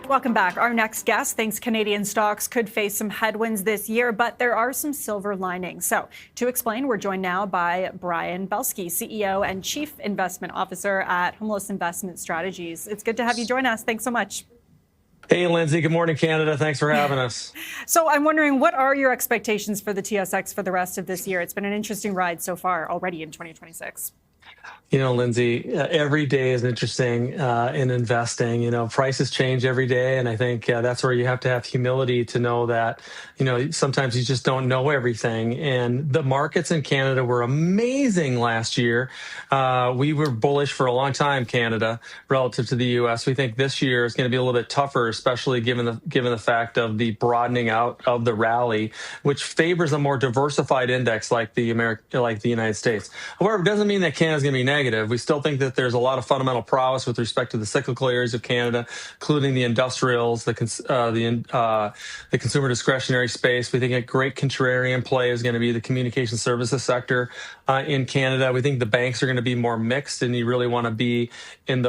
Welcome back. Our next guest thinks Canadian stocks could face some headwinds this year, but there are some silver linings. So to explain, we're joined now by Brian Belski, CEO and Chief Investment Officer at Humilis Investment Strategies. It's good to have you join us. Thanks so much. Hey, Lindsay. Good morning, Canada. Thanks for having us. So I'm wondering, what are your expectations for the TSX for the rest of this year? It's been an interesting ride so far already in 2026. You know, Lindsay, every day is interesting in investing. You know, prices change every day. And I think that's where you have to have humility to know that, you know, sometimes you just don't know everything. And the markets in Canada were amazing last year. We were bullish for a long time, Canada, relative to the U.S. We think this year is going to be a little bit tougher, especially given the fact of the broadening out of the rally, which favors a more diversified index like the United States. However, it doesn't mean that Canada's going to be negative. We still think that there's a lot of fundamental prowess with respect to the cyclical areas of Canada, including the industrials, the consumer discretionary space. We think a great contrarian play is going to be the communication services sector in Canada. We think the banks are going to be more mixed, and you really want to be in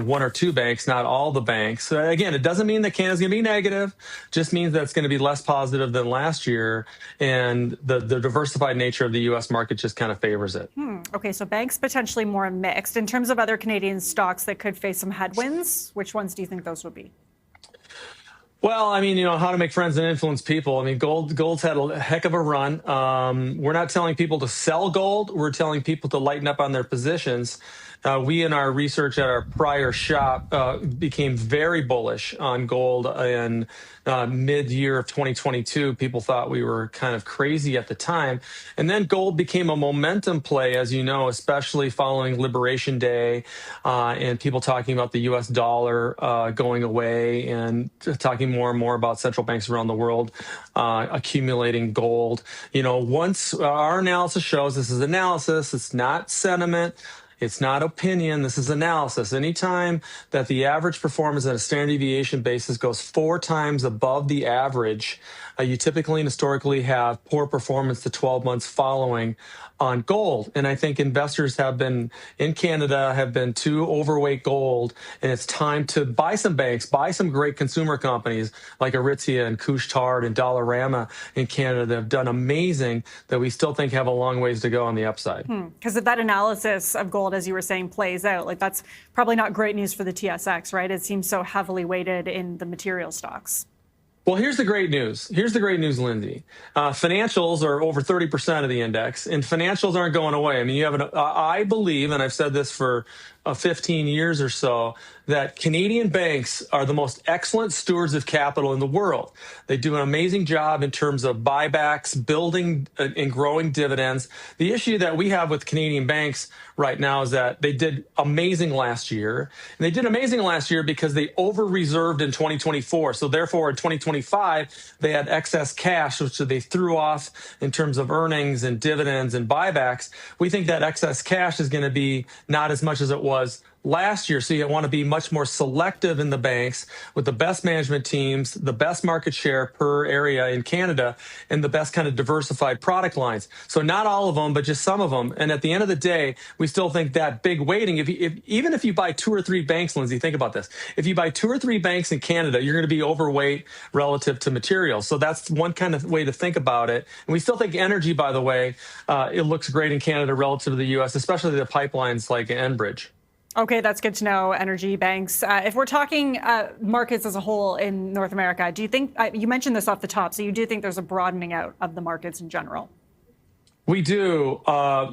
one or two banks, not all the banks. Again, it doesn't mean that Canada's going to be negative; just means that it's going to be less positive than last year, and the diversified nature of the U.S. market just kind of favors it. Okay, so banks potentially more mixed. In terms of other Canadian stocks that could face some headwinds, which ones do you think those would be? Well, I mean, you know, how to make friends and influence people. I mean, gold's had a heck of a run. We're not telling people to sell gold. We're telling people to lighten up on their positions. We, in our research at our prior shop, became very bullish on gold in mid-year of 2022. People thought we were kind of crazy at the time. And then gold became a momentum play, as you know, especially following Liberation Day and people talking about the U.S. dollar going away and talking more and more about central banks around the world accumulating gold. You know, once our analysis shows, this is analysis, it's not sentiment. It's not opinion. This is analysis. Anytime that the average performance on a standard deviation basis goes 4 times above the average, you typically and historically have poor performance the 12 months following on gold. And I think investors in Canada have been too overweight gold, and it's time to buy some banks, buy some great consumer companies like Aritzia and Couche-Tard and Dollarama in Canada that have done amazing, that we still think have a long ways to go on the upside. Because if that analysis of gold, as you were saying, plays out, like that's probably not great news for the TSX, right? It seems so heavily weighted in the material stocks. Well, here's the great news. Here's the great news, Lindsay. Financials are over 30% of the index, and financials aren't going away. I mean, you have I believe, and I've said this for 15 years or so, that Canadian banks are the most excellent stewards of capital in the world. They do an amazing job in terms of buybacks, building and growing dividends. The issue that we have with Canadian banks right now is that they did amazing last year. And they did amazing last year because they over-reserved in 2024. So therefore, in 2025, they had excess cash, which they threw off in terms of earnings and dividends and buybacks. We think that excess cash is going to be not as much as it was last year. So you want to be much more selective in the banks with the best management teams, the best market share per area in Canada, and the best kind of diversified product lines. So not all of them, but just some of them. And at the end of the day, we still think that big weighting, even if you buy 2 or 3 banks, Lindsay, think about this. If you buy 2 or 3 banks in Canada, you're going to be overweight relative to materials. So that's one kind of way to think about it. And we still think energy, by the way, it looks great in Canada relative to the U.S., especially the pipelines like Enbridge. Okay, that's good to know, energy banks. If we're talking markets as a whole in North America, do you think, you mentioned this off the top, so you do think there's a broadening out of the markets in general? We do.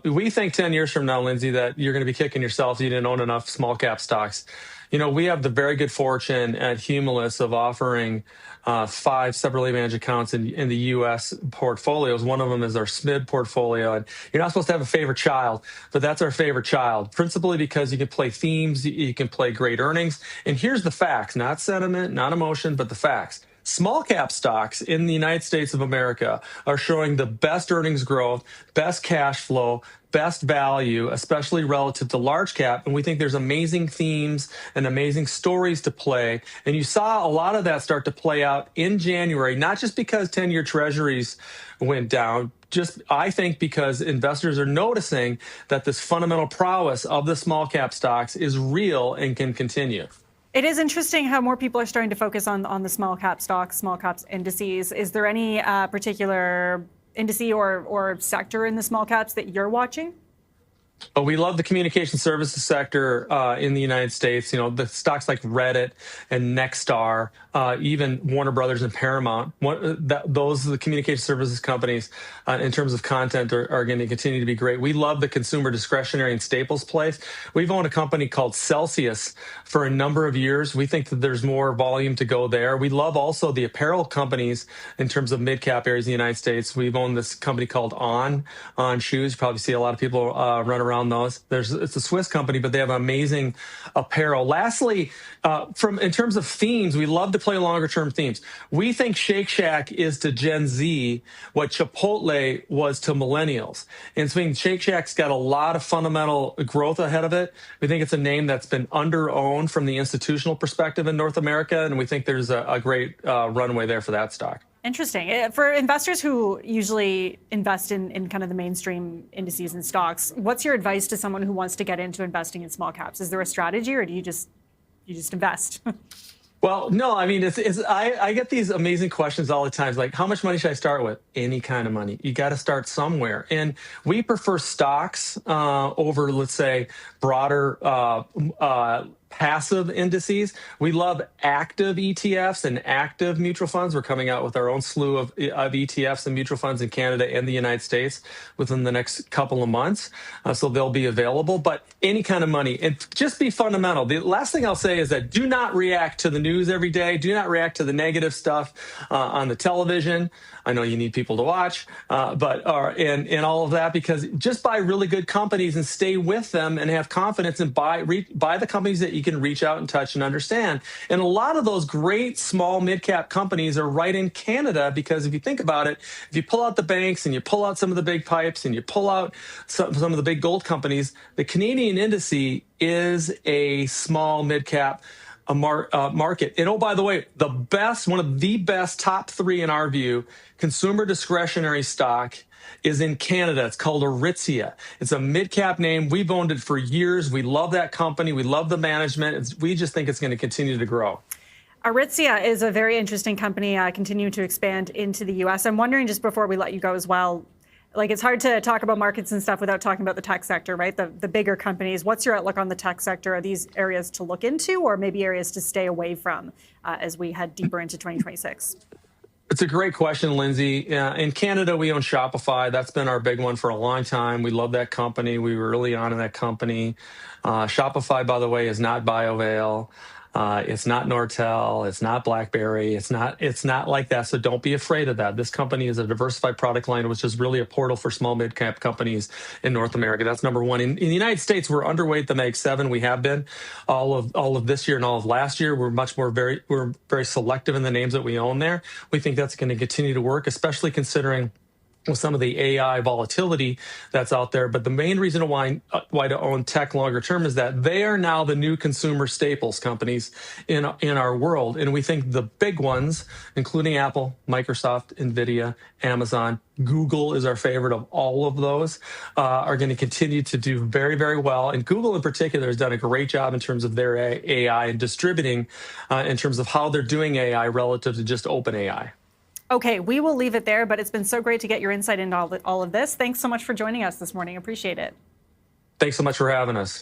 We think 10 years from now, Lindsay, that you're going to be kicking yourself if you didn't own enough small cap stocks. You know, we have the very good fortune at Humilis of offering 5 separately managed accounts in the U.S. portfolios. One of them is our SMID portfolio. And you're not supposed to have a favorite child, but that's our favorite child, principally because you can play themes, you can play great earnings. And here's the facts, not sentiment, not emotion, but the facts. Small cap stocks in the United States of America are showing the best earnings growth, best cash flow, best value, especially relative to large cap. And we think there's amazing themes and amazing stories to play. And you saw a lot of that start to play out in January, not just because 10-year treasuries went down, just I think because investors are noticing that this fundamental prowess of the small cap stocks is real and can continue. It is interesting how more people are starting to focus on the small cap stocks, small caps indices. Is there any particular indice or sector in the small caps that you're watching? But we love the communication services sector in the United States. You know, the stocks like Reddit and Nexstar, even Warner Brothers and Paramount. Those are the communication services companies in terms of content are going to continue to be great. We love the consumer discretionary and staples place. We've owned a company called Celsius for a number of years. We think that there's more volume to go there. We love also the apparel companies in terms of mid-cap areas in the United States. We've owned this company called On Shoes. You probably see a lot of people run around those. It's a Swiss company, but they have amazing apparel. Lastly, in terms of themes, we love to play longer term themes. We think Shake Shack is to Gen Z what Chipotle was to millennials. And so Shake Shack's got a lot of fundamental growth ahead of it. We think it's a name that's been under-owned from the institutional perspective in North America, and we think there's a great runway there for that stock. Interesting. For investors who usually invest in kind of the mainstream indices and stocks, what's your advice to someone who wants to get into investing in small caps? Is there a strategy, or do you just invest? Well, no, I mean, I get these amazing questions all the time. Like, how much money should I start with? Any kind of money. You got to start somewhere. And we prefer stocks over, let's say, broader passive indices. We love active ETFs and active mutual funds. We're coming out with our own slew of ETFs and mutual funds in Canada and the United States within the next couple of months. So they'll be available, but any kind of money, and just be fundamental. The last thing I'll say is that do not react to the news every day. Do not react to the negative stuff on the television. I know you need people to watch, and all of that, because just buy really good companies and stay with them and have confidence, and buy the companies that you can reach out and touch and understand. And a lot of those great small mid-cap companies are right in Canada, because if you think about it, if you pull out the banks and you pull out some of the big pipes and you pull out some of the big gold companies, the Canadian indice is a small mid-cap market. And oh, by the way, one of the best top three in our view, consumer discretionary stock is in Canada. It's called Aritzia. It's a mid-cap name. We've owned it for years. We love that company. We love the management. We just think it's going to continue to grow. Aritzia is a very interesting company, continuing to expand into the U.S. I'm wondering, just before we let you go as well, like, it's hard to talk about markets and stuff without talking about the tech sector, right? The bigger companies. What's your outlook on the tech sector? Are these areas to look into, or maybe areas to stay away from as we head deeper into 2026? It's a great question, Lindsay. In Canada, we own Shopify. That's been our big one for a long time. We love that company. We were early on in that company. Shopify, by the way, is not BioVale. It's not Nortel. It's not BlackBerry. It's not like that. So don't be afraid of that. This company is a diversified product line, which is really a portal for small mid-cap companies in North America. That's number one. In the United States, we're underweight the Mag 7. We have been all of this year and all of last year. We're very selective in the names that we own there. We think that's going to continue to work, especially considering with some of the AI volatility that's out there. But the main reason why to own tech longer term is that they are now the new consumer staples companies in our world. And we think the big ones, including Apple, Microsoft, NVIDIA, Amazon, Google is our favorite of all of those, are going to continue to do very, very well. And Google in particular has done a great job in terms of their AI and distributing in terms of how they're doing AI relative to just open AI. Okay, we will leave it there, but it's been so great to get your insight into all of this. Thanks so much for joining us this morning. Appreciate it. Thanks so much for having us.